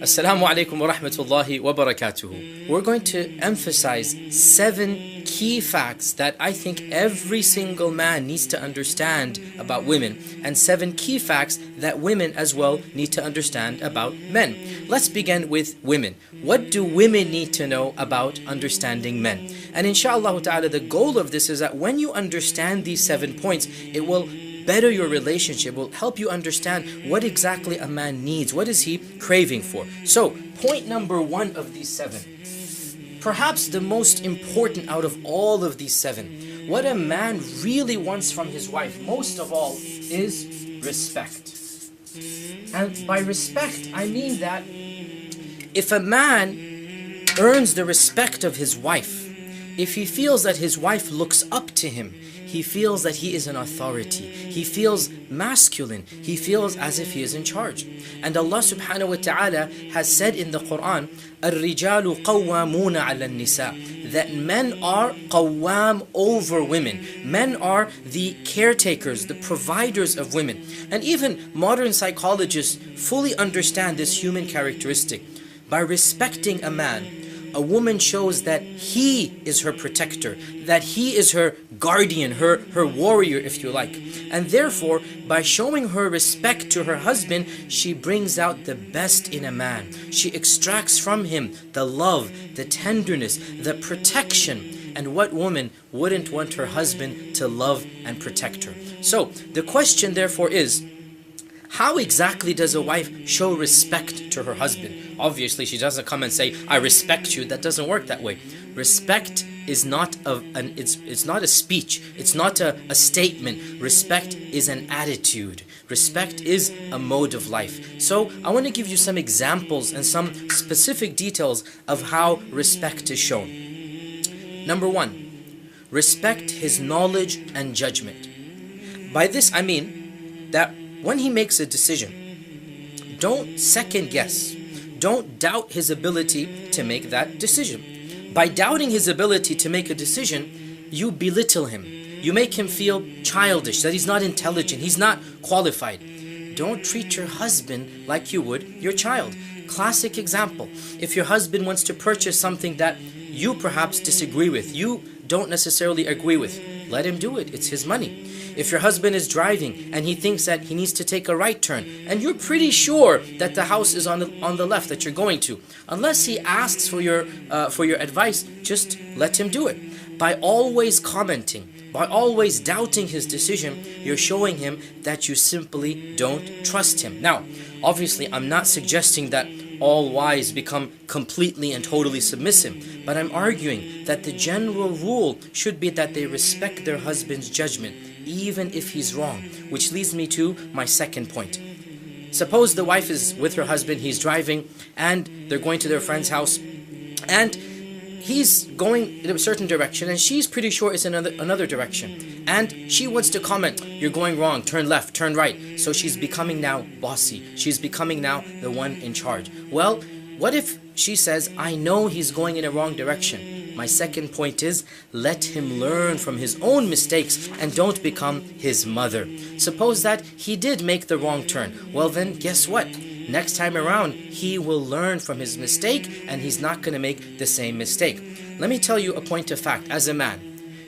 Assalamu alaikum wa rahmatullahi wa barakatuhu. We're going to emphasize 7 key facts that I think every single man needs to understand about women, and 7 key facts that women as well need to understand about men. Let's begin with women. What do women need to know about understanding men? And inshallah ta'ala, the goal of this is that when you understand these 7 points, it will better your relationship, will help you understand what exactly a man needs, what is he craving for. So, point number 1 of these 7, perhaps the most important out of all of these 7, what a man really wants from his wife, most of all, is respect. And by respect, I mean that if a man earns the respect of his wife, if he feels that his wife looks up to him, he feels that he is an authority, he feels masculine, he feels as if he is in charge. And Allah subhanahu wa ta'ala has said in the Quran, الرِّجَالُ قَوَّامُونَ عَلَى النِّسَاءِ, that men are qawwam over women. Men are the caretakers, the providers of women. And even modern psychologists fully understand this human characteristic. By respecting a man, a woman shows that he is her protector, that he is her guardian, her warrior, if you like. And therefore, by showing her respect to her husband, she brings out the best in a man. She extracts from him the love, the tenderness, the protection. And what woman wouldn't want her husband to love and protect her? So, the question therefore is, how exactly does a wife show respect to her husband? Obviously, she doesn't come and say, I respect you. That doesn't work that way. Respect is not it's not a speech. It's not a statement. Respect is an attitude. Respect is a mode of life. So I want to give you some examples and some specific details of how respect is shown. Number 1, respect his knowledge and judgment. By this I mean that when he makes a decision, don't second guess. Don't doubt his ability to make that decision. By doubting his ability to make a decision, you belittle him. You make him feel childish, that he's not intelligent, he's not qualified. Don't treat your husband like you would your child. Classic example. If your husband wants to purchase something that you perhaps disagree with, you don't necessarily agree with, let him do it. It's his money. If your husband is driving and he thinks that he needs to take a right turn, and you're pretty sure that the house is on the left that you're going to, unless he asks for your advice, just let him do it. By always commenting, by always doubting his decision, you're showing him that you simply don't trust him. Now, obviously, I'm not suggesting that all wives become completely and totally submissive, but I'm arguing that the general rule should be that they respect their husband's judgment, even if he's wrong, which leads me to my second point. Suppose the wife is with her husband, he's driving, and they're going to their friend's house, and he's going in a certain direction, and she's pretty sure it's another direction, and she wants to comment, you're going wrong, turn left, turn right. So she's becoming now bossy, she's becoming now the one in charge. Well, what if she says, I know he's going in a wrong direction? My second point is, let him learn from his own mistakes and don't become his mother. Suppose that he did make the wrong turn. Well then, guess what? Next time around, he will learn from his mistake and he's not going to make the same mistake. Let me tell you a point of fact. As a man,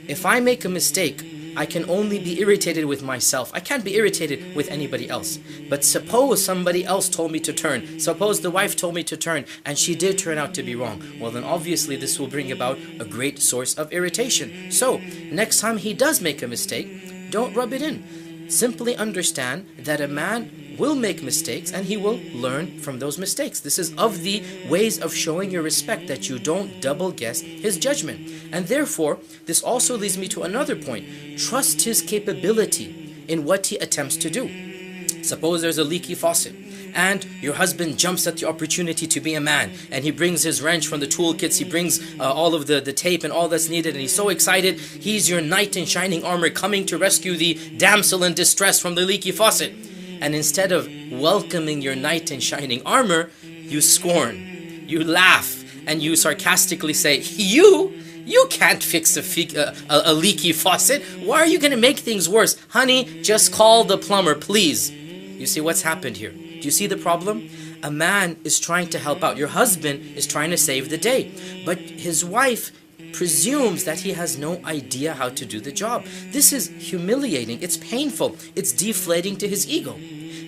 if I make a mistake, I can only be irritated with myself. I can't be irritated with anybody else. But suppose somebody else told me to turn. Suppose the wife told me to turn and she did turn out to be wrong. Well then obviously this will bring about a great source of irritation. So next time he does make a mistake, don't rub it in. Simply understand that a man will make mistakes and he will learn from those mistakes. This is of the ways of showing your respect, that you don't double guess his judgment. And therefore, this also leads me to another point. Trust his capability in what he attempts to do. Suppose there's a leaky faucet and your husband jumps at the opportunity to be a man, and he brings his wrench from the toolkits, he brings all of the tape and all that's needed, and he's so excited. He's your knight in shining armor coming to rescue the damsel in distress from the leaky faucet. And instead of welcoming your knight in shining armor, you scorn, you laugh, and you sarcastically say, You can't fix a leaky faucet. Why are you going to make things worse? Honey, just call the plumber, please. You see what's happened here? Do you see the problem? A man is trying to help out. Your husband is trying to save the day. But his wife presumes that he has no idea how to do the job. This is humiliating. It's painful. It's deflating to his ego.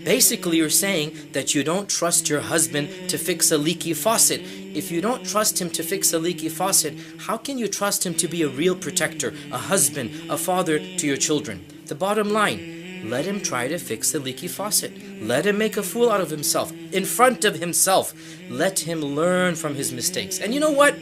Basically, you're saying that you don't trust your husband to fix a leaky faucet. If you don't trust him to fix a leaky faucet, how can you trust him to be a real protector, a husband, a father to your children? The bottom line, let him try to fix the leaky faucet. Let him make a fool out of himself, in front of himself. Let him learn from his mistakes. And you know what?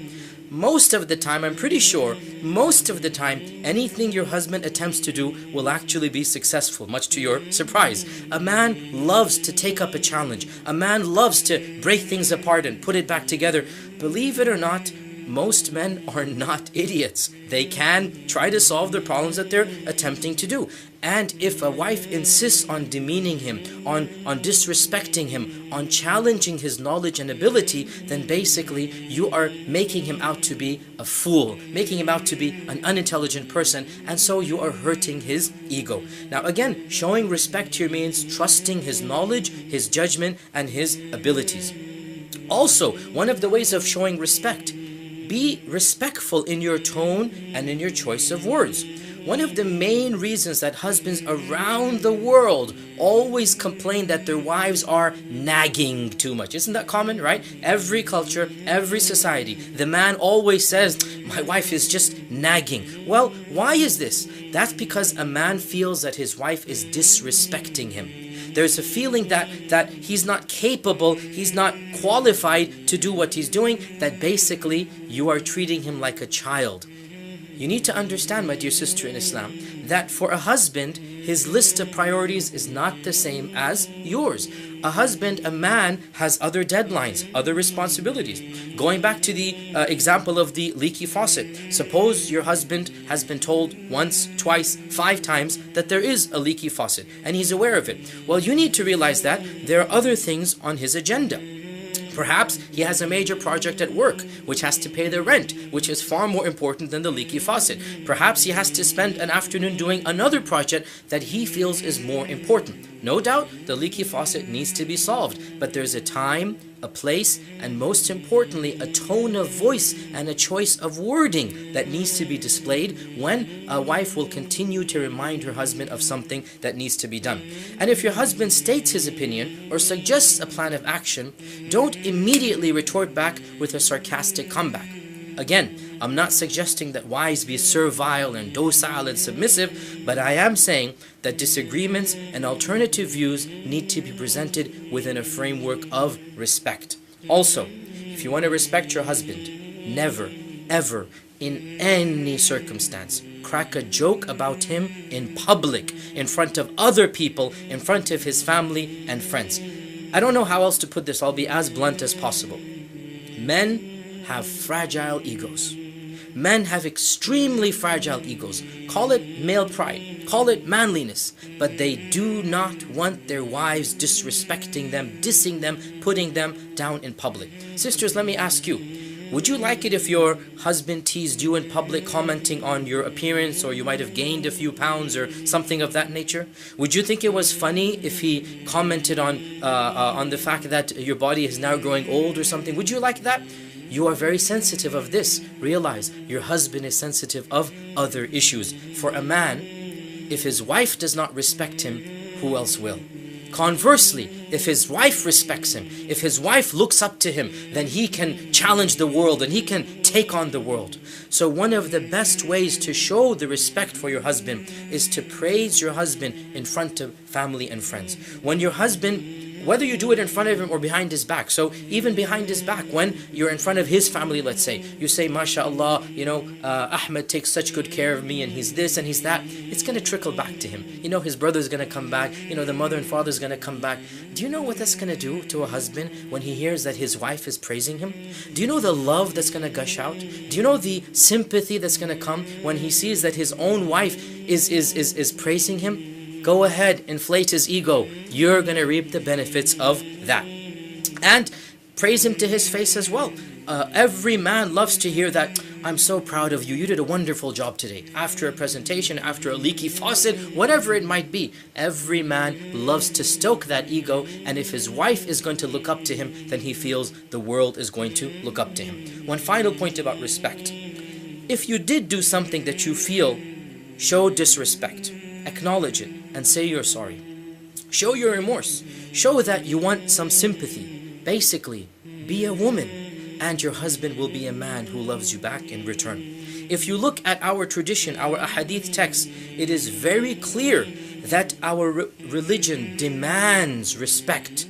Most of the time, I'm pretty sure, most of the time, anything your husband attempts to do will actually be successful, much to your surprise. A man loves to take up a challenge. A man loves to break things apart and put it back together. Believe it or not, most men are not idiots. They can try to solve the problems that they're attempting to do. And if a wife insists on demeaning him, on disrespecting him, on challenging his knowledge and ability, then basically you are making him out to be a fool, making him out to be an unintelligent person, and so you are hurting his ego. Now again, showing respect here means trusting his knowledge, his judgment, and his abilities. Also, one of the ways of showing respect, be respectful in your tone and in your choice of words. One of the main reasons that husbands around the world always complain that their wives are nagging too much. Isn't that common, right? Every culture, every society, the man always says, my wife is just nagging. Well, why is this? That's because a man feels that his wife is disrespecting him. There's a feeling that he's not capable, he's not qualified to do what he's doing, that basically you are treating him like a child. You need to understand, my dear sister in Islam, that for a husband, his list of priorities is not the same as yours. A husband, a man, has other deadlines, other responsibilities. Going back to the example of the leaky faucet. Suppose your husband has been told once, twice, 5 times that there is a leaky faucet, and he's aware of it. Well, you need to realize that there are other things on his agenda. Perhaps he has a major project at work, which has to pay the rent, which is far more important than the leaky faucet. Perhaps he has to spend an afternoon doing another project that he feels is more important. No doubt, the leaky faucet needs to be solved, but there's a time, a place, and most importantly, a tone of voice and a choice of wording that needs to be displayed when a wife will continue to remind her husband of something that needs to be done. And if your husband states his opinion or suggests a plan of action, don't immediately retort back with a sarcastic comeback. Again, I'm not suggesting that wives be servile and docile and submissive, but I am saying that disagreements and alternative views need to be presented within a framework of respect. Also, if you want to respect your husband, never, ever, in any circumstance, crack a joke about him in public, in front of other people, in front of his family and friends. I don't know how else to put this. I'll be as blunt as possible. Men have fragile egos. Men have extremely fragile egos. Call it male pride, call it manliness, but they do not want their wives disrespecting them, dissing them, putting them down in public. Sisters, let me ask you, would you like it if your husband teased you in public, commenting on your appearance, or you might have gained a few pounds or something of that nature? Would you think it was funny if he commented on the fact that your body is now growing old or something? Would you like that? You are very sensitive of this. Realize your husband is sensitive of other issues. For a man, if his wife does not respect him, who else will? Conversely, if his wife respects him, if his wife looks up to him, then he can challenge the world and he can take on the world. So one of the best ways to show the respect for your husband is to praise your husband in front of family and friends. When your husband, whether you do it in front of him or behind his back, so even behind his back, when you're in front of his family, let's say, you say, MashaAllah, Ahmed takes such good care of me and he's this and he's that, it's going to trickle back to him. His brother's going to come back, the mother and father's going to come back. Do you know what that's going to do to a husband when he hears that his wife is praising him? Do you know the love that's going to gush out? Do you know the sympathy that's going to come when he sees that his own wife is praising him? Go ahead, inflate his ego. You're going to reap the benefits of that. And praise him to his face as well. Every man loves to hear that, I'm so proud of you. You did a wonderful job today. After a presentation, after a leaky faucet, whatever it might be. Every man loves to stoke that ego, and if his wife is going to look up to him, then he feels the world is going to look up to him. One final point about respect. If you did do something that you feel show disrespect, acknowledge it and say you're sorry. Show your remorse. Show that you want some sympathy. Basically, be a woman, and your husband will be a man who loves you back in return. If you look at our tradition, our ahadith text, it is very clear that our religion demands respect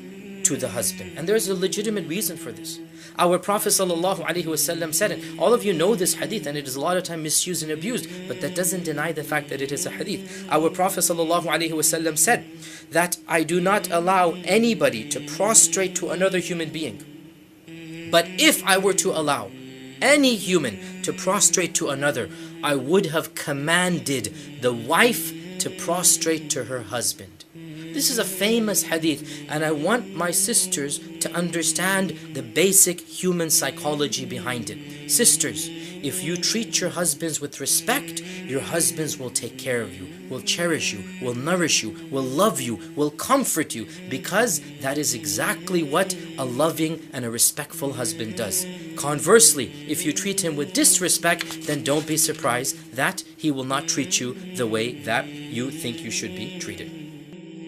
to the husband. And there's a legitimate reason for this. Our Prophet ﷺ said it. All of you know this hadith, and it is a lot of time misused and abused, but that doesn't deny the fact that it is a hadith. Our Prophet ﷺ said that I do not allow anybody to prostrate to another human being. But if I were to allow any human to prostrate to another, I would have commanded the wife to prostrate to her husband. This is a famous hadith, and I want my sisters to understand the basic human psychology behind it. Sisters, if you treat your husbands with respect, your husbands will take care of you, will cherish you, will nourish you, will love you, will comfort you, because that is exactly what a loving and a respectful husband does. Conversely, if you treat him with disrespect, then don't be surprised that he will not treat you the way that you think you should be treated.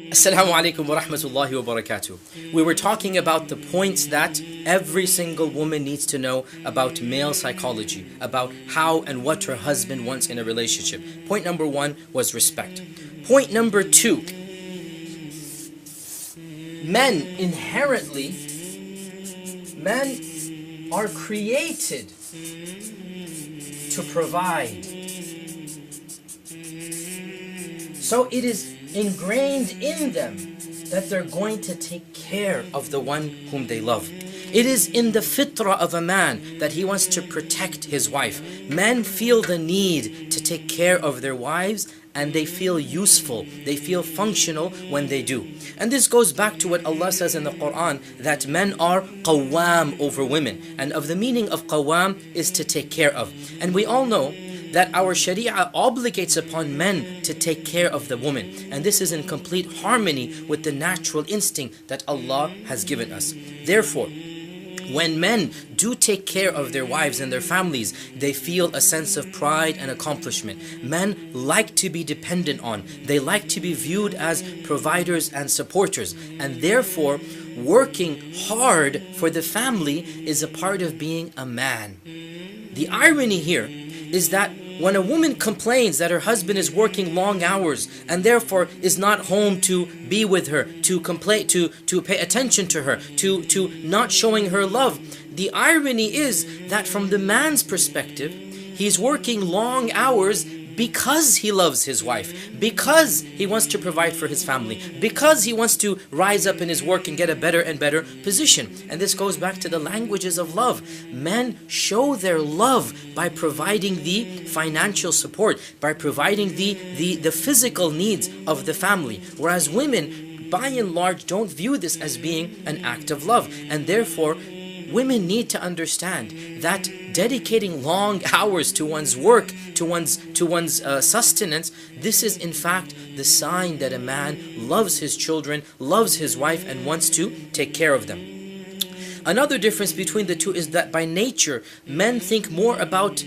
Assalamu alaikum wa rahmatullahi wa barakatuh. We were talking about the points that every single woman needs to know about male psychology, about how and what her husband wants in a relationship. Point number 1 was respect. Point number 2, men are created to provide. So it is ingrained in them that they're going to take care of the one whom they love. It is in the fitrah of a man that he wants to protect his wife. Men feel the need to take care of their wives, and they feel useful, they feel functional when they do. And this goes back to what Allah says in the Quran, that men are qawwam over women. And of the meaning of qawwam is to take care of. And we all know that our Sharia obligates upon men to take care of the woman. And this is in complete harmony with the natural instinct that Allah has given us. Therefore, when men do take care of their wives and their families, they feel a sense of pride and accomplishment. Men like to be dependent on. They like to be viewed as providers and supporters. And therefore, working hard for the family is a part of being a man. The irony here is that when a woman complains that her husband is working long hours and therefore is not home to be with her, to pay attention to her, to not showing her love, the irony is that from the man's perspective, he's working long hours because he loves his wife, because he wants to provide for his family, because he wants to rise up in his work and get a better and better position. And this goes back to the languages of love. Men show their love by providing the financial support, by providing the physical needs of the family, whereas women, by and large, don't view this as being an act of love. And therefore, women need to understand that dedicating long hours to one's work, to one's sustenance, this is in fact the sign that a man loves his children, loves his wife, and wants to take care of them. Another difference between the two is that by nature, men think more about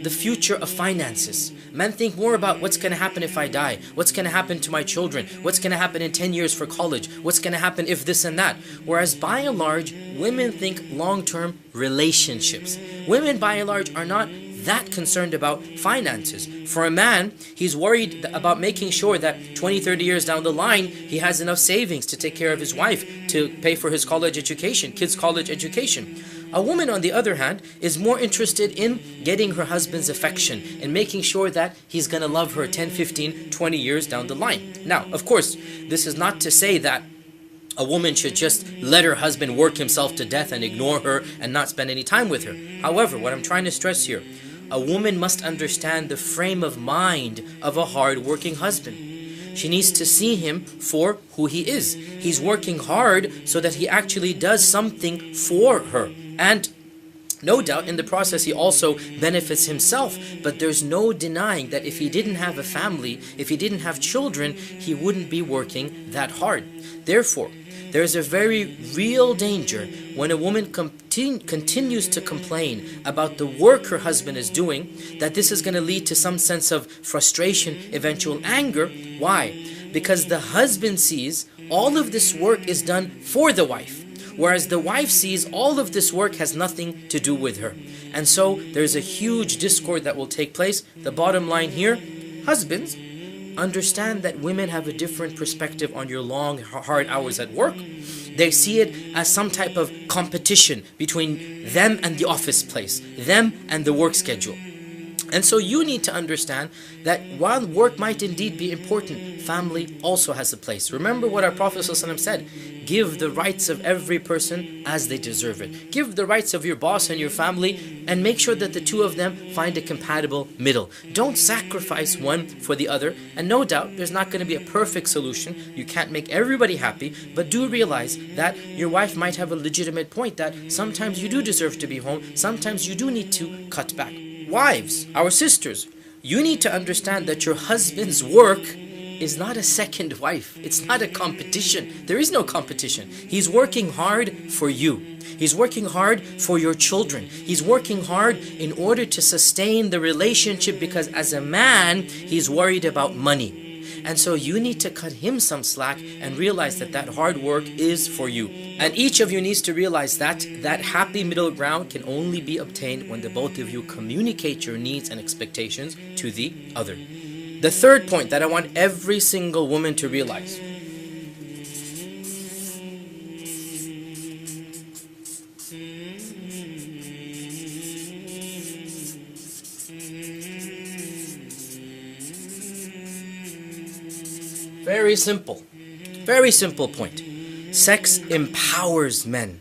the future of finances. Men think more about what's going to happen if I die, what's going to happen to my children, what's going to happen in 10 years for college, what's going to happen if this and that. Whereas by and large, women think long-term relationships. Women by and large are not that concerned about finances. For a man, he's worried about making sure that 20, 30 years down the line, he has enough savings to take care of his wife, to pay for his college education, kids' college education. A woman, on the other hand, is more interested in getting her husband's affection and making sure that he's going to love her 10, 15, 20 years down the line. Now, of course, this is not to say that a woman should just let her husband work himself to death and ignore her and not spend any time with her. However, what I'm trying to stress here, a woman must understand the frame of mind of a hard-working husband. She needs to see him for who he is. He's working hard so that he actually does something for her. And No doubt in the process he also benefits himself, but there's no denying that if he didn't have a family, if he didn't have children, he wouldn't be working that hard. Therefore, there's a very real danger when a woman continues to complain about the work her husband is doing, that this is going to lead to some sense of frustration, eventual anger. Why? Because the husband sees all of this work is done for the wife, whereas the wife sees all of this work has nothing to do with her. And so there's a huge discord that will take place. The bottom line here, husbands, understand that women have a different perspective on your long, hard hours at work. They see it as some type of competition between them and the office place, them and the work schedule. And so you need to understand that while work might indeed be important, family also has a place. Remember what our Prophet ﷺ said, give the rights of every person as they deserve it. Give the rights of your boss and your family, and make sure that the two of them find a compatible middle. Don't sacrifice one for the other. And no doubt there's not going to be a perfect solution. You can't make everybody happy, but do realize that your wife might have a legitimate point that sometimes you do deserve to be home, sometimes you do need to cut back. Wives, our sisters, you need to understand that your husband's work is not a second wife. It's not a competition. There is no competition. He's working hard for you. He's working hard for your children. He's working hard in order to sustain the relationship, because as a man, he's worried about money. And so you need to cut him some slack and realize that that hard work is for you. And each of you needs to realize that that happy middle ground can only be obtained when the both of you communicate your needs and expectations to the other. The third point that I want every single woman to realize. Very simple point. Sex empowers men.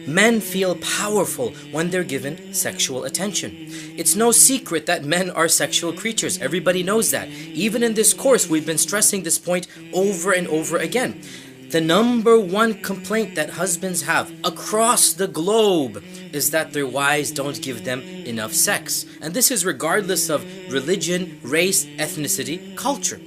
Men feel powerful when they're given sexual attention. It's no secret that men are sexual creatures. Everybody knows that. Even in this course, we've been stressing this point over and over again. The number one complaint that husbands have across the globe is that their wives don't give them enough sex. And this is regardless of religion, race, ethnicity, culture.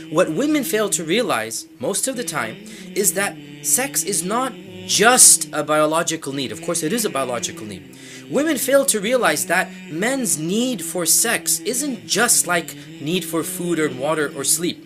What women fail to realize most of the time is that sex is not just a biological need. Of course, it is a biological need. Women fail to realize that men's need for sex isn't just like need for food or water or sleep.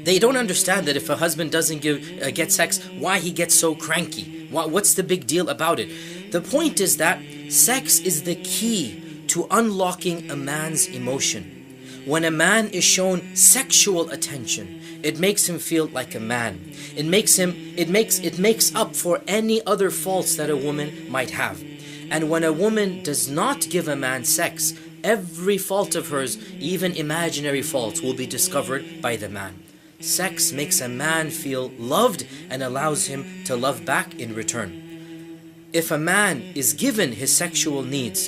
They don't understand that if a husband doesn't get sex, why he gets so cranky. What's the big deal about it? The point is that sex is the key to unlocking a man's emotion. When a man is shown sexual attention, it makes him feel like a man. It makes up for any other faults that a woman might have. And when a woman does not give a man sex, every fault of hers, even imaginary faults, will be discovered by the man. Sex makes a man feel loved and allows him to love back in return. If a man is given his sexual needs,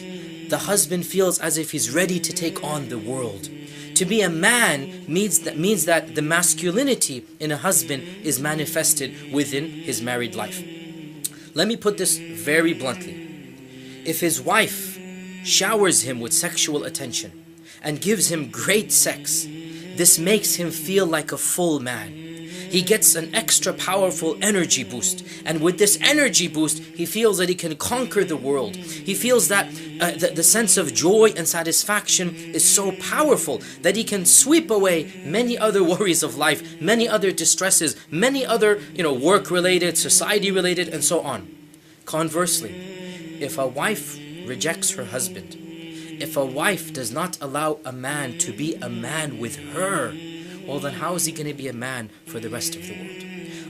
the husband feels as if he's ready to take on the world. To be a man means that the masculinity in a husband is manifested within his married life. Let me put this very bluntly. If his wife showers him with sexual attention and gives him great sex, this makes him feel like a full man. He gets an extra powerful energy boost, and with this energy boost he feels that he can conquer the world. He feels that the sense of joy and satisfaction is so powerful that he can sweep away many other worries of life, many other distresses, many other work related, society related, and so on. Conversely, if a wife rejects her husband, if a wife does not allow a man to be a man with her, well then how is he going to be a man for the rest of the world?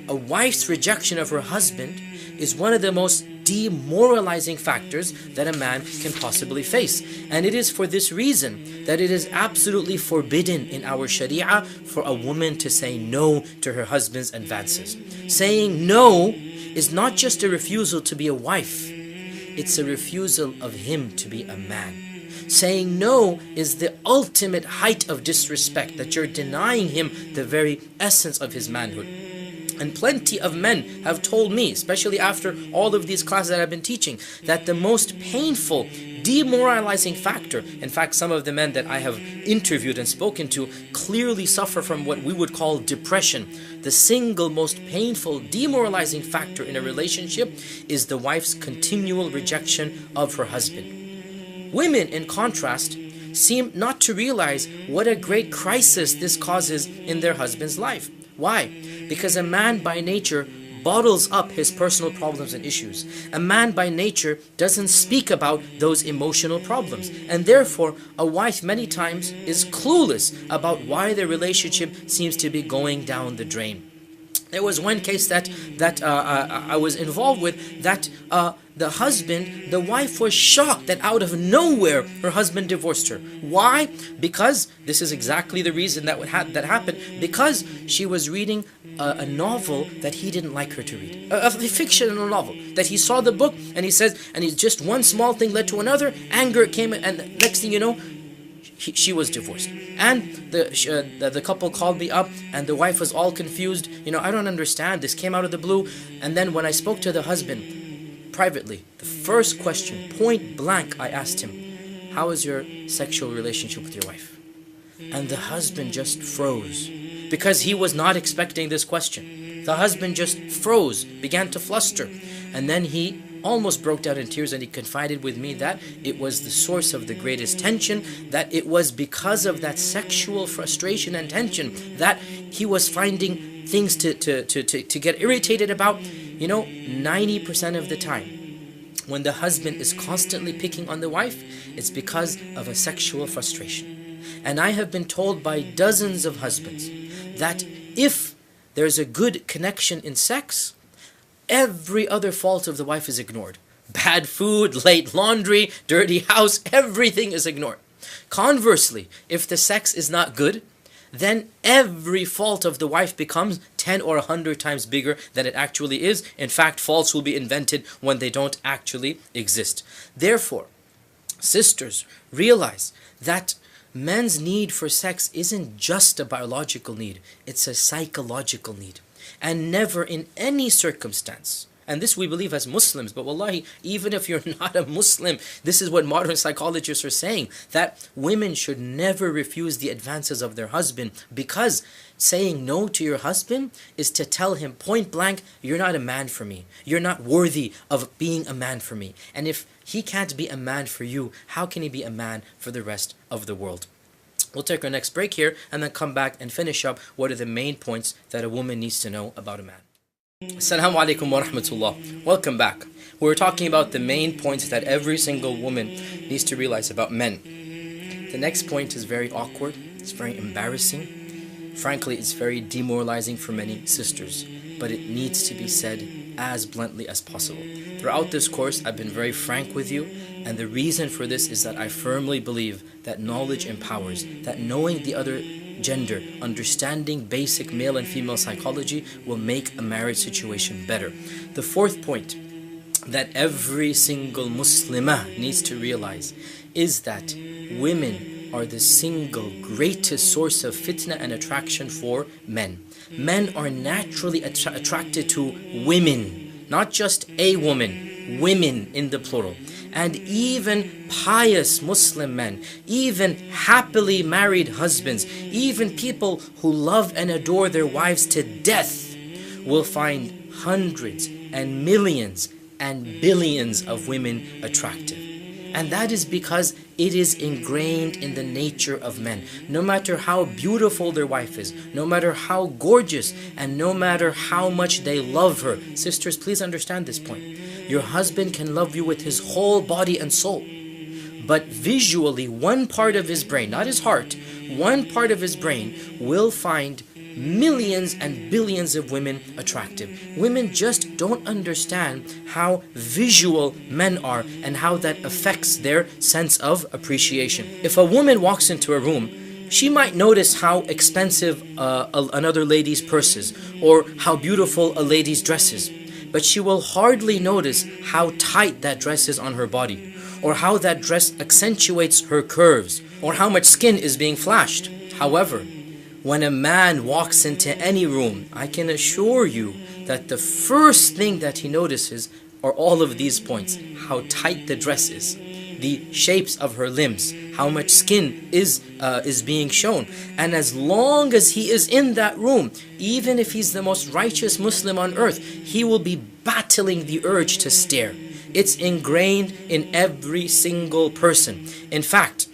A wife's rejection of her husband is one of the most demoralizing factors that a man can possibly face. And it is for this reason that it is absolutely forbidden in our Sharia for a woman to say no to her husband's advances. Saying no is not just a refusal to be a wife, it's a refusal of him to be a man. Saying no is the ultimate height of disrespect, that you're denying him the very essence of his manhood. And plenty of men have told me, especially after all of these classes that I've been teaching, that the most painful, demoralizing factor, in fact, some of the men that I have interviewed and spoken to clearly suffer from what we would call depression. The single most painful, demoralizing factor in a relationship is the wife's continual rejection of her husband. Women, in contrast, seem not to realize what a great crisis this causes in their husband's life. Why? Because a man by nature bottles up his personal problems and issues. A man by nature doesn't speak about those emotional problems. And therefore, a wife many times is clueless about why their relationship seems to be going down the drain. There was one case that I was involved with that the wife was shocked that out of nowhere her husband divorced her. Why? Because this is exactly the reason that happened. Because she was reading a novel that he didn't like her to read, a fictional novel that he saw the book and he says, and it's just one small thing led to another. Anger came, and the next thing you know, she was divorced. And the couple called me up, and the wife was all confused. I don't understand. This came out of the blue. And then when I spoke to the husband privately, the first question, point blank, I asked him, how is your sexual relationship with your wife? And the husband just froze, because he was not expecting this question. The husband just froze, began to fluster, and then he almost broke down in tears, and he confided with me that it was the source of the greatest tension, that it was because of that sexual frustration and tension that he was finding things to get irritated about. 90% of the time, when the husband is constantly picking on the wife, it's because of a sexual frustration. And I have been told by dozens of husbands that if there's a good connection in sex, every other fault of the wife is ignored. Bad food, late laundry, dirty house, everything is ignored. Conversely, if the sex is not good, then every fault of the wife becomes 10 or 100 times bigger than it actually is. In fact, faults will be invented when they don't actually exist. Therefore, sisters, realize that men's need for sex isn't just a biological need, it's a psychological need. And never in any circumstance, and this we believe as Muslims, but wallahi, even if you're not a Muslim, this is what modern psychologists are saying, that women should never refuse the advances of their husband, because saying no to your husband is to tell him point blank, you're not a man for me. You're not worthy of being a man for me. And if he can't be a man for you, how can he be a man for the rest of the world? We'll take our next break here and then come back and finish up what are the main points that a woman needs to know about a man. Assalamu alaikum wa rahmatullah. Welcome back. We're talking about the main points that every single woman needs to realize about men. The next point is very awkward. It's very embarrassing. Frankly, it's very demoralizing for many sisters. But it needs to be said as bluntly as possible. Throughout this course, I've been very frank with you. And the reason for this is that I firmly believe that knowledge empowers, that knowing the other gender, understanding basic male and female psychology will make a marriage situation better. The fourth point that every single Muslimah needs to realize is that women are the single greatest source of fitna and attraction for men. Men are naturally attracted to women, not just a woman, women in the plural. And even pious Muslim men, even happily married husbands, even people who love and adore their wives to death will find hundreds and millions and billions of women attractive. And that is because it is ingrained in the nature of men. No matter how beautiful their wife is, no matter how gorgeous, and no matter how much they love her. Sisters, please understand this point. Your husband can love you with his whole body and soul. But visually, one part of his brain, not his heart, one part of his brain will find millions and billions of women attractive. Women just don't understand how visual men are and how that affects their sense of appreciation. If a woman walks into a room, she might notice how expensive another lady's purse is, or how beautiful a lady's dress is. But she will hardly notice how tight that dress is on her body, or how that dress accentuates her curves, or how much skin is being flashed. However, when a man walks into any room, I can assure you that the first thing that he notices are all of these points. How tight the dress is, the shapes of her limbs, how much skin is being shown. And as long as he is in that room, even if he's the most righteous Muslim on earth, he will be battling the urge to stare. It's ingrained in every single person. In fact,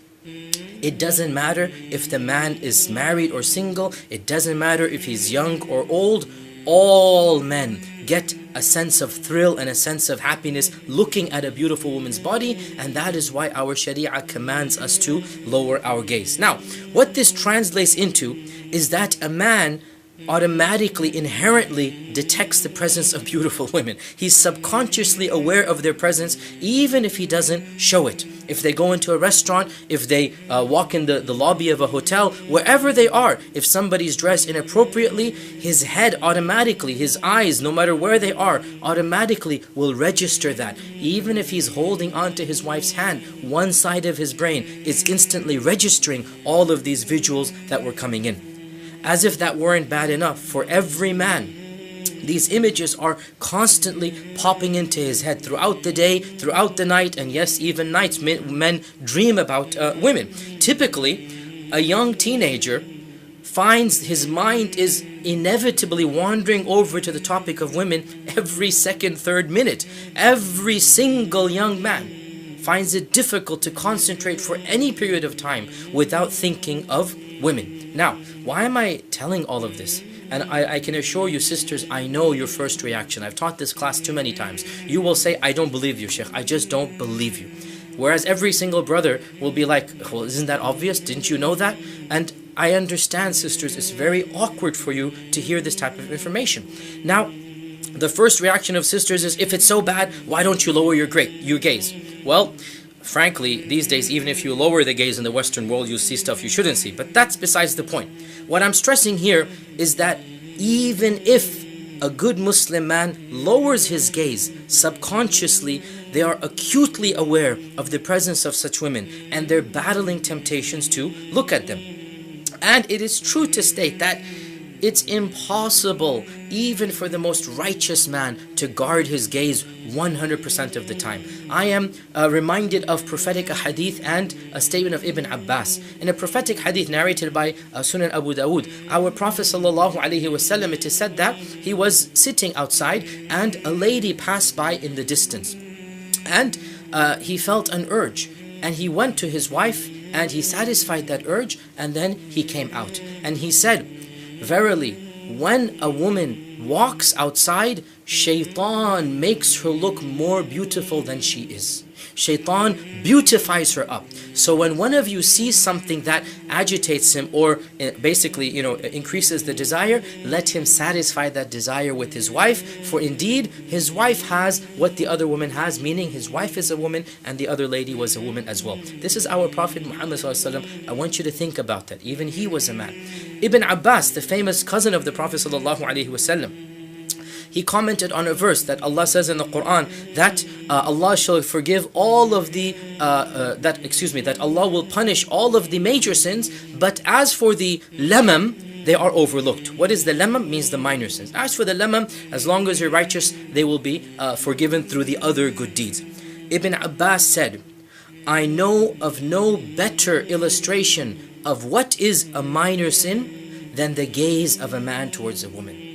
it doesn't matter if the man is married or single. It doesn't matter if he's young or old. All men get a sense of thrill and a sense of happiness looking at a beautiful woman's body, and that is why our Sharia commands us to lower our gaze. Now, what this translates into is that a man automatically, inherently detects the presence of beautiful women. He's subconsciously aware of their presence even if he doesn't show it. If they go into a restaurant, if they walk in the lobby of a hotel, wherever they are, if somebody's dressed inappropriately, his head automatically, his eyes, no matter where they are, automatically will register that. Even if he's holding on to his wife's hand, one side of his brain is instantly registering all of these visuals that were coming in. As if that weren't bad enough, for every man, these images are constantly popping into his head throughout the day, throughout the night, and yes, even nights. Men dream about women. Typically, a young teenager finds his mind is inevitably wandering over to the topic of women every second, third minute. Every single young man finds it difficult to concentrate for any period of time without thinking of women. Now, why am I telling all of this? And I can assure you, sisters, I know your first reaction. I've taught this class too many times. You will say, I don't believe you, Sheikh. I just don't believe you. Whereas every single brother will be like, well, isn't that obvious? Didn't you know that? And I understand, sisters, it's very awkward for you to hear this type of information. Now, the first reaction of sisters is, if it's so bad, why don't you lower your gaze? Well, frankly, these days, even if you lower the gaze in the Western world, you'll see stuff you shouldn't see. But that's besides the point. What I'm stressing here is that even if a good Muslim man lowers his gaze, subconsciously, they are acutely aware of the presence of such women, and they're battling temptations to look at them. And it is true to state that it's impossible, even for the most righteous man, to guard his gaze 100% of the time. I am reminded of prophetic hadith and a statement of Ibn Abbas. In a prophetic hadith narrated by Sunan Abu Dawood, our Prophet ﷺ, it is said that he was sitting outside and a lady passed by in the distance. And he felt an urge. And he went to his wife and he satisfied that urge, and then he came out. And he said, verily, when a woman walks outside, Shaitan makes her look more beautiful than she is. Shaitan beautifies her up. So when one of you sees something that agitates him or basically, increases the desire, let him satisfy that desire with his wife. For indeed, his wife has what the other woman has, meaning his wife is a woman and the other lady was a woman as well. This is our Prophet Muhammad ﷺ. I want you to think about that. Even he was a man. Ibn Abbas, the famous cousin of the Prophet ﷺ, he commented on a verse that Allah says in the Quran that Allah shall forgive all of the that Allah will punish all of the major sins, but as for the lamam, they are overlooked. What is the lamam? Means the minor sins. As for the lamam, as long as you're righteous, they will be forgiven through the other good deeds. Ibn Abbas said, I know of no better illustration of what is a minor sin than the gaze of a man towards a woman.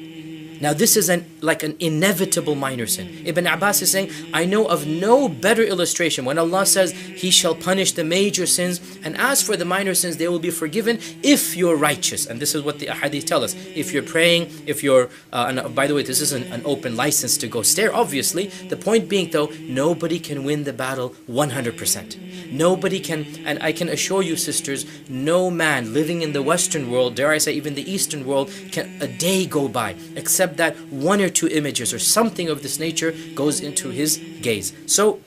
Now this is like an inevitable minor sin. Ibn Abbas is saying, I know of no better illustration when Allah says He shall punish the major sins, and as for the minor sins, they will be forgiven if you're righteous. And this is what the ahadith tell us. If you're praying, if you're, and by the way, this isn't an open license to go stare, obviously. The point being though, nobody can win the battle 100%. Nobody can, and I can assure you sisters, no man living in the Western world, dare I say even the Eastern world, can a day go by except that one or two images or something of this nature goes into his gaze. So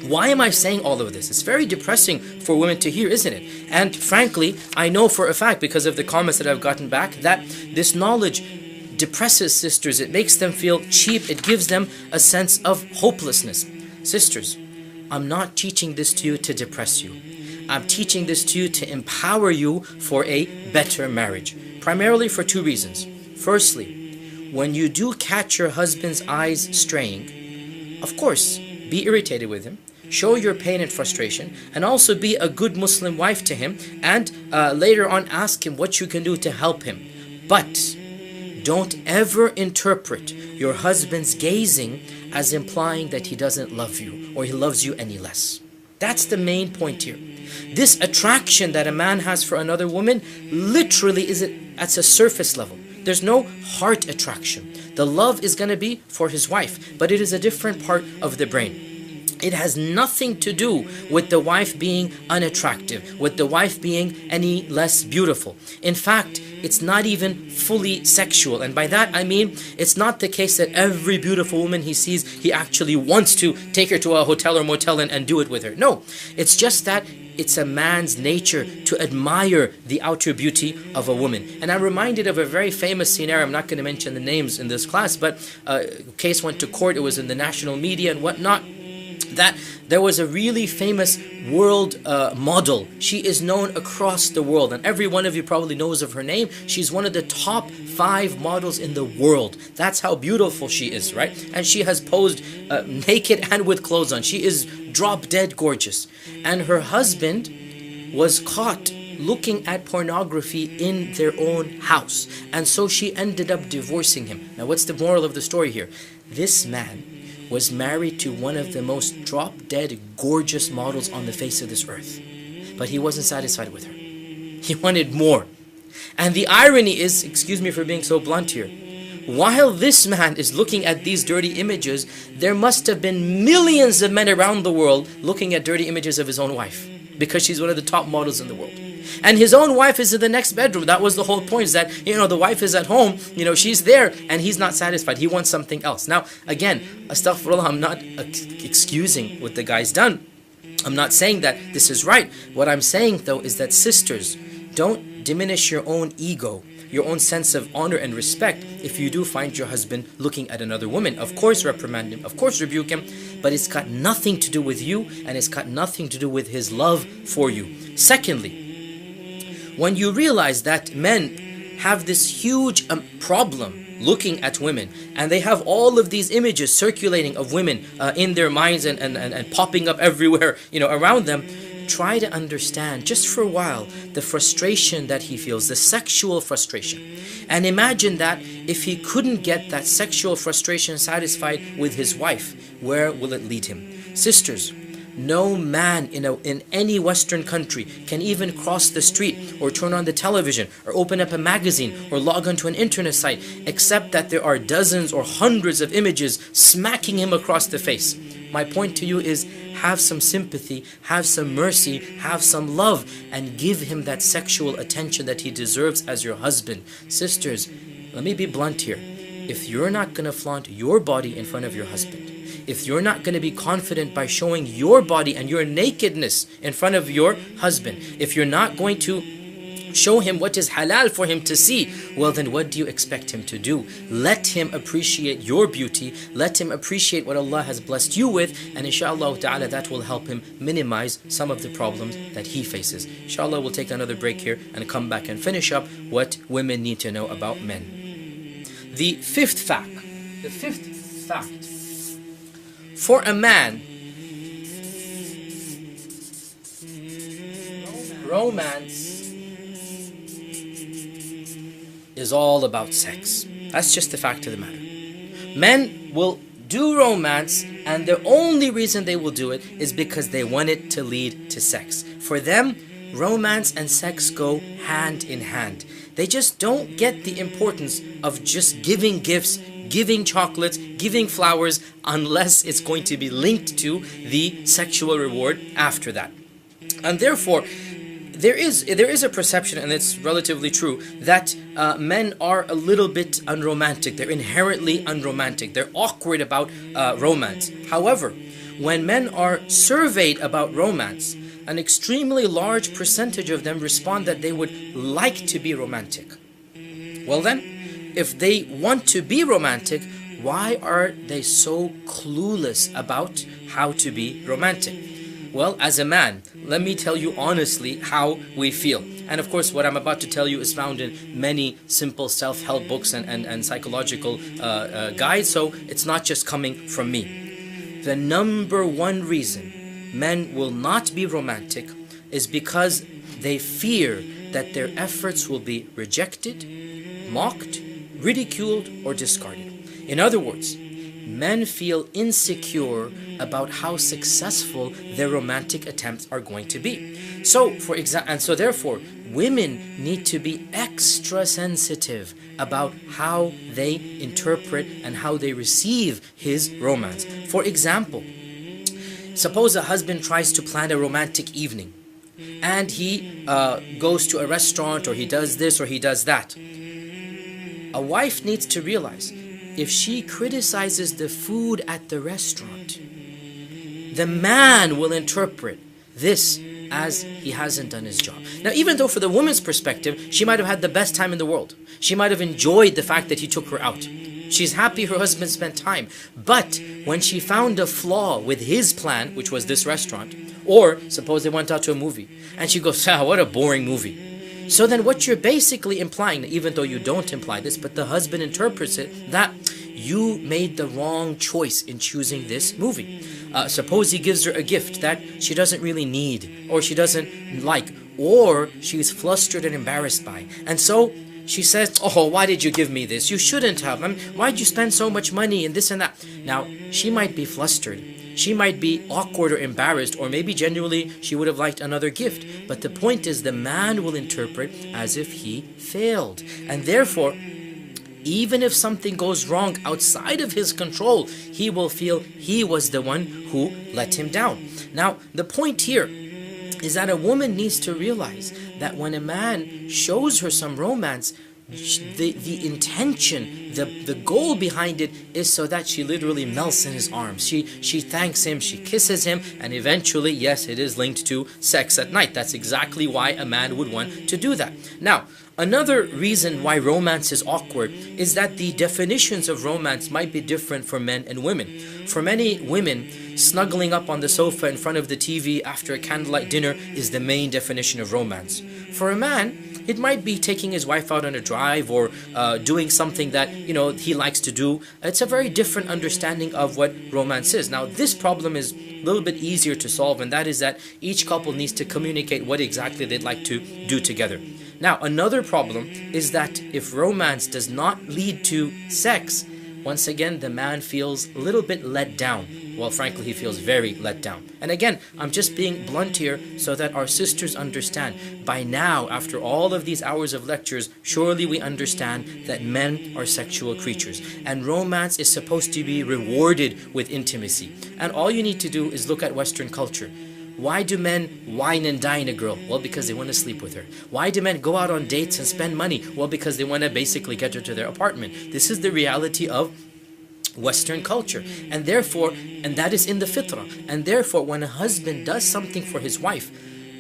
why am I saying all of this? It's very depressing for women to hear, isn't it? And frankly, I know for a fact, because of the comments that I've gotten back, that this knowledge depresses sisters. It makes them feel cheap. It gives them a sense of hopelessness. Sisters, I'm not teaching this to you to depress you. I'm teaching this to you to empower you for a better marriage. primarily for two reasons. Firstly, when you do catch your husband's eyes straying, of course, be irritated with him, show your pain and frustration, and also be a good Muslim wife to him, and later on ask him what you can do to help him. But don't ever interpret your husband's gazing as implying that he doesn't love you or he loves you any less. That's the main point here. This attraction that a man has for another woman literally is at a surface level. There's no heart attraction. The love is going to be for his wife, but it is a different part of the brain. It has nothing to do with the wife being unattractive, with the wife being any less beautiful. In fact, it's not even fully sexual. And by that I mean, it's not the case that every beautiful woman he sees, he actually wants to take her to a hotel or motel and do it with her. No, it's just that it's a man's nature to admire the outer beauty of a woman. And I'm reminded of a very famous scenario. I'm not going to mention the names in this class, but a case went to court. It was in the national media and whatnot, that there was a really famous world model. She is known across the world, and every one of you probably knows of her name. She's one of the top 5 models in the world. That's how beautiful she is, right? And she has posed naked and with clothes on. She is drop dead gorgeous. And her husband was caught looking at pornography in their own house, and so she ended up divorcing him. Now, what's the moral of the story here? This man was married to one of the most drop-dead gorgeous models on the face of this earth. But he wasn't satisfied with her. He wanted more. And the irony is, excuse me for being so blunt here, while this man is looking at these dirty images, there must have been millions of men around the world looking at dirty images of his own wife, because she's one of the top models in the world. And his own wife is in the next bedroom. That was the whole point, is that, the wife is at home, she's there, and he's not satisfied. He wants something else. Now, again, astaghfirullah, I'm not excusing what the guy's done. I'm not saying that this is right. What I'm saying, though, is that sisters, don't diminish your own ego, your own sense of honor and respect if you do find your husband looking at another woman. Of course, reprimand him, of course, rebuke him, but it's got nothing to do with you, and it's got nothing to do with his love for you. Secondly, when you realize that men have this huge problem looking at women, and they have all of these images circulating of women in their minds and popping up everywhere, around them, try to understand, just for a while, the frustration that he feels, the sexual frustration. And imagine that if he couldn't get that sexual frustration satisfied with his wife, where will it lead him? Sisters, no man in any Western country can even cross the street or turn on the television or open up a magazine or log onto an internet site except that there are dozens or hundreds of images smacking him across the face. My point to you is, have some sympathy, have some mercy, have some love, and give him that sexual attention that he deserves as your husband. Sisters, let me be blunt here. If you're not going to flaunt your body in front of your husband, if you're not going to be confident by showing your body and your nakedness in front of your husband, if you're not going to show him what is halal for him to see, well then what do you expect him to do? Let him appreciate your beauty, let him appreciate what Allah has blessed you with, and inshallah ta'ala that will help him minimize some of the problems that he faces. Inshallah, we'll take another break here and come back and finish up what women need to know about men. The fifth fact, for a man, romance is all about sex. That's just the fact of the matter. Men will do romance, and the only reason they will do it is because they want it to lead to sex. For them, romance and sex go hand in hand. They just don't get the importance of just giving gifts, giving chocolates, giving flowers, unless it's going to be linked to the sexual reward after that. And therefore, there is a perception, and it's relatively true, that men are a little bit unromantic. They're inherently unromantic. They're awkward about romance. However, when men are surveyed about romance, an extremely large percentage of them respond that they would like to be romantic. Well then, if they want to be romantic, why are they so clueless about how to be romantic? Well, as a man, let me tell you honestly how we feel. And of course, what I'm about to tell you is found in many simple self-help books and psychological guides, so it's not just coming from me. The number one reason men will not be romantic is because they fear that their efforts will be rejected, mocked, ridiculed, or discarded. In other words, men feel insecure about how successful their romantic attempts are going to be. So, therefore, women need to be extra sensitive about how they interpret and how they receive his romance. For example, suppose a husband tries to plan a romantic evening, and he goes to a restaurant, or he does this or he does that. A wife needs to realize, if she criticizes the food at the restaurant, the man will interpret this as he hasn't done his job. Now, even though for the woman's perspective, she might have had the best time in the world. She might have enjoyed the fact that he took her out. She's happy her husband spent time. But when she found a flaw with his plan, which was this restaurant, or suppose they went out to a movie, and she goes, what a boring movie. So then what you're basically implying, even though you don't imply this, but the husband interprets it, that you made the wrong choice in choosing this movie. Suppose he gives her a gift that she doesn't really need, or she doesn't like, or she's flustered and embarrassed by. And so she says, oh, why did you give me this? You shouldn't have. Why'd you spend so much money and this and that? Now, she might be flustered. She might be awkward or embarrassed, or maybe genuinely she would have liked another gift. But the point is, the man will interpret as if he failed. And therefore, even if something goes wrong outside of his control, he will feel he was the one who let him down. Now, the point here is that a woman needs to realize that when a man shows her some romance, the intention, the goal behind it is so that she literally melts in his arms. She thanks him, she kisses him, and eventually, yes, it is linked to sex at night. That's exactly why a man would want to do that. Now, another reason why romance is awkward is that the definitions of romance might be different for men and women. For many women, snuggling up on the sofa in front of the TV after a candlelight dinner is the main definition of romance. For a man, it might be taking his wife out on a drive, or doing something that he likes to do. It's a very different understanding of what romance is. Now, this problem is a little bit easier to solve, and that is that each couple needs to communicate what exactly they'd like to do together. Now, another problem is that if romance does not lead to sex, once again, the man feels a little bit let down. Well, frankly, he feels very let down. And again, I'm just being blunt here so that our sisters understand. By now, after all of these hours of lectures, surely we understand that men are sexual creatures. And romance is supposed to be rewarded with intimacy. And all you need to do is look at Western culture. Why do men wine and dine a girl? Well, because they want to sleep with her. Why do men go out on dates and spend money? Well, because they want to basically get her to their apartment. This is the reality of Western culture. And therefore, and that is in the fitrah. And therefore, when a husband does something for his wife,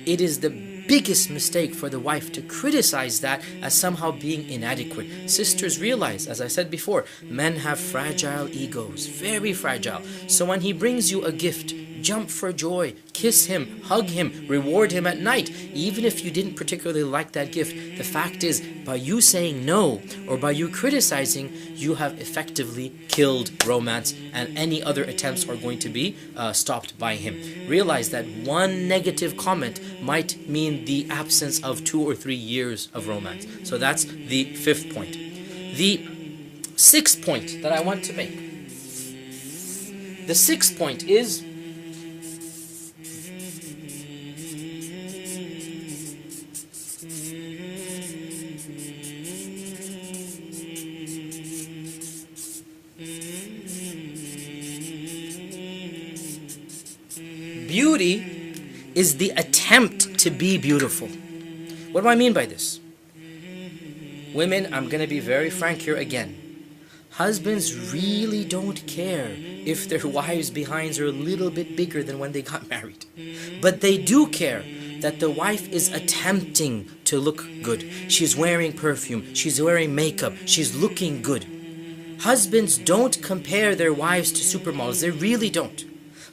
it is the biggest mistake for the wife to criticize that as somehow being inadequate. Sisters, realize, as I said before, men have fragile egos, very fragile. So when he brings you a gift, jump for joy, kiss him, hug him, reward him at night. Even if you didn't particularly like that gift, the fact is, by you saying no, or by you criticizing, you have effectively killed romance, and any other attempts are going to be stopped by him. Realize that one negative comment might mean the absence of 2 or 3 years of romance. So that's the 5th point. The 6th point that I want to make. The 6th point is beauty is the attempt to be beautiful. What do I mean by this? Women, I'm going to be very frank here again. Husbands really don't care if their wives' behinds are a little bit bigger than when they got married. But they do care that the wife is attempting to look good. She's wearing perfume, she's wearing makeup, she's looking good. Husbands don't compare their wives to supermodels. They really don't.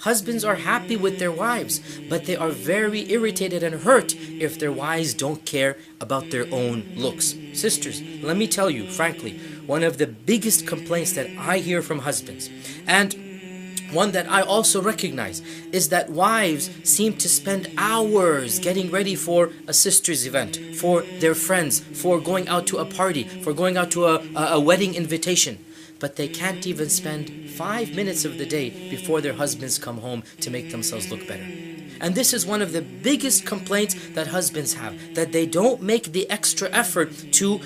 Husbands are happy with their wives, but they are very irritated and hurt if their wives don't care about their own looks. Sisters, let me tell you, frankly, one of the biggest complaints that I hear from husbands, and one that I also recognize, is that wives seem to spend hours getting ready for a sister's event, for their friends, for going out to a party, for going out to a wedding invitation. But they can't even spend 5 minutes of the day before their husbands come home to make themselves look better. And this is one of the biggest complaints that husbands have, that they don't make the extra effort to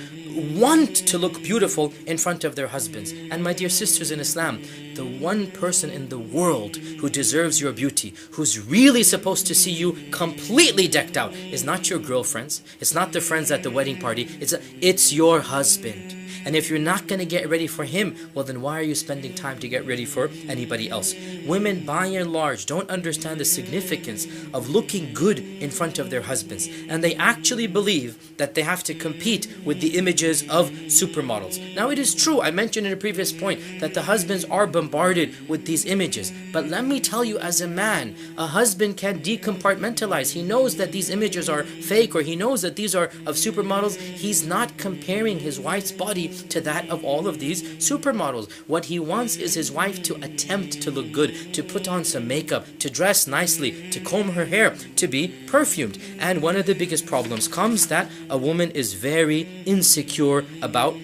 want to look beautiful in front of their husbands. And my dear sisters in Islam, the one person in the world who deserves your beauty, who's really supposed to see you completely decked out, is not your girlfriends, it's not the friends at the wedding party, it's your husband. And if you're not going to get ready for him, well then why are you spending time to get ready for anybody else? Women by and large don't understand the significance of looking good in front of their husbands. And they actually believe that they have to compete with the images of supermodels. Now it is true, I mentioned in a previous point, that the husbands are bombarded with these images. But let me tell you, as a man, a husband can decompartmentalize. He knows that these images are fake, or he knows that these are of supermodels. He's not comparing his wife's body to that of all of these supermodels. What he wants is his wife to attempt to look good, to put on some makeup, to dress nicely, to comb her hair, to be perfumed. And one of the biggest problems comes that a woman is very insecure about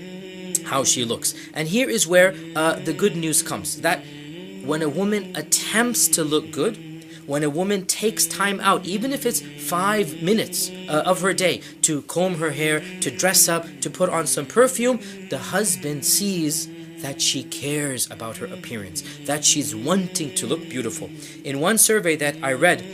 how she looks. And here is where the good news comes, that when a woman attempts to look good, when a woman takes time out, even if it's 5 minutes of her day, to comb her hair, to dress up, to put on some perfume, the husband sees that she cares about her appearance, that she's wanting to look beautiful. In one survey that I read,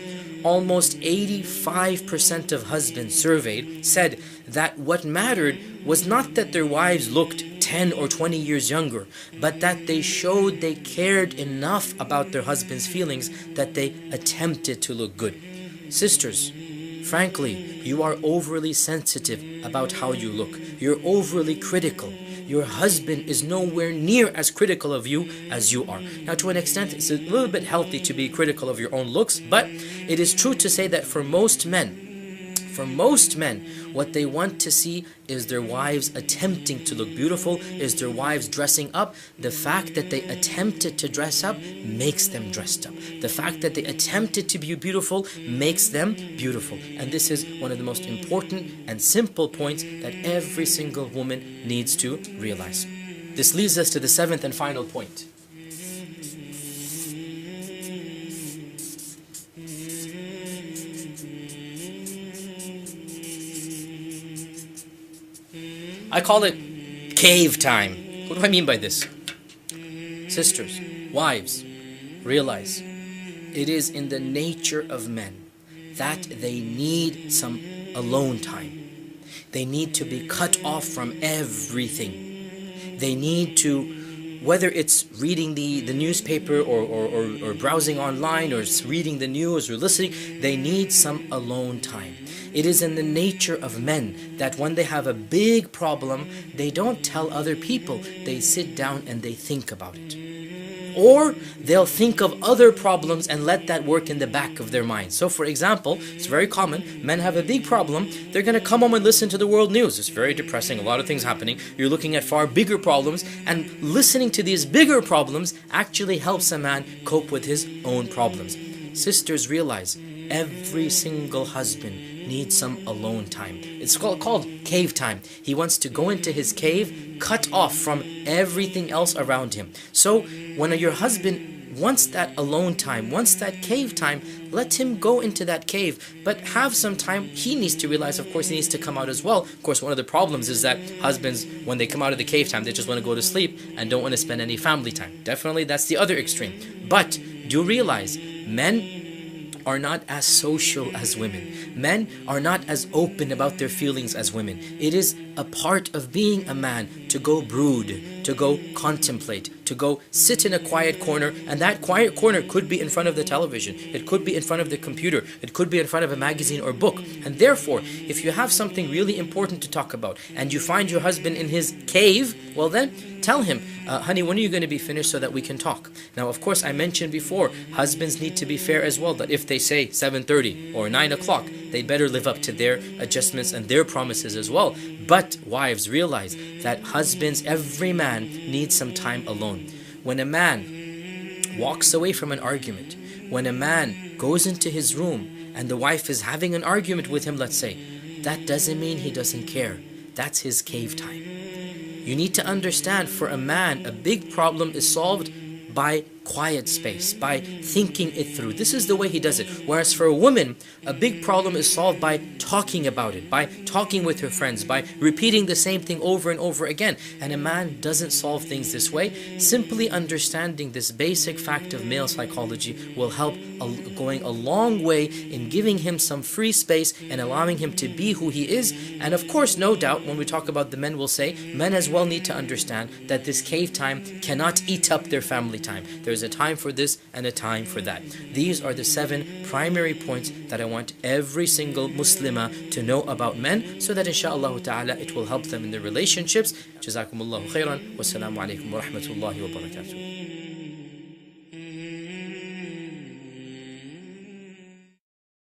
almost 85% of husbands surveyed said that what mattered was not that their wives looked 10 or 20 years younger, but that they showed they cared enough about their husband's feelings that they attempted to look good. Sisters, frankly, you are overly sensitive about how you look. You're overly critical. Your husband is nowhere near as critical of you as you are. Now, to an extent, it's a little bit healthy to be critical of your own looks, but it is true to say that for most men, what they want to see is their wives attempting to look beautiful, is their wives dressing up. The fact that they attempted to dress up makes them dressed up. The fact that they attempted to be beautiful makes them beautiful. And this is one of the most important and simple points that every single woman needs to realize. This leads us to the 7th and final point. I call it cave time. What do I mean by this? Sisters, wives, realize it is in the nature of men that they need some alone time. They need to be cut off from everything. They need to, whether it's reading the newspaper or browsing online or reading the news or listening, they need some alone time. It is in the nature of men that when they have a big problem, they don't tell other people. They sit down and they think about it. Or they'll think of other problems and let that work in the back of their mind. So for example, it's very common, men have a big problem, they're going to come home and listen to the world news. It's very depressing, a lot of things happening. You're looking at far bigger problems, and listening to these bigger problems actually helps a man cope with his own problems. Sisters, realize every single husband needs some alone time. It's called cave time. He wants to go into his cave, cut off from everything else around him. So when your husband wants that alone time, wants that cave time, let him go into that cave, but have some time. He needs to realize, of course, he needs to come out as well. Of course, one of the problems is that husbands, when they come out of the cave time, they just want to go to sleep and don't want to spend any family time. Definitely, that's the other extreme. But do realize, men are not as social as women. Men are not as open about their feelings as women. It is a part of being a man to go brood, to go contemplate, to go sit in a quiet corner, and that quiet corner could be in front of the television, it could be in front of the computer, it could be in front of a magazine or book. And therefore, if you have something really important to talk about and you find your husband in his cave, well then tell him, honey, when are you going to be finished so that we can talk? Now, of course, I mentioned before, husbands need to be fair as well, that if they say 7:30 or 9 o'clock, they better live up to their adjustments and their promises as well. But wives, realize that husbands, every man needs some time alone. When a man walks away from an argument, when a man goes into his room and the wife is having an argument with him, let's say, that doesn't mean he doesn't care. That's his cave time. You need to understand, for a man, a big problem is solved by quiet space, by thinking it through. This is the way he does it. Whereas for a woman, a big problem is solved by talking about it, by talking with her friends, by repeating the same thing over and over again. And a man doesn't solve things this way. Simply understanding this basic fact of male psychology will help going a long way in giving him some free space and allowing him to be who he is. And of course, no doubt, when we talk about the men, we'll say men as well need to understand that this cave time cannot eat up their family time. There's a time for this and a time for that. These are the 7 primary points that I want every single Muslimah to know about men, so that inshaAllah ta'ala it will help them in their relationships. Jazakumullahu khairan. Wassalamu alaikum wa rahmatullahi wa barakatuh.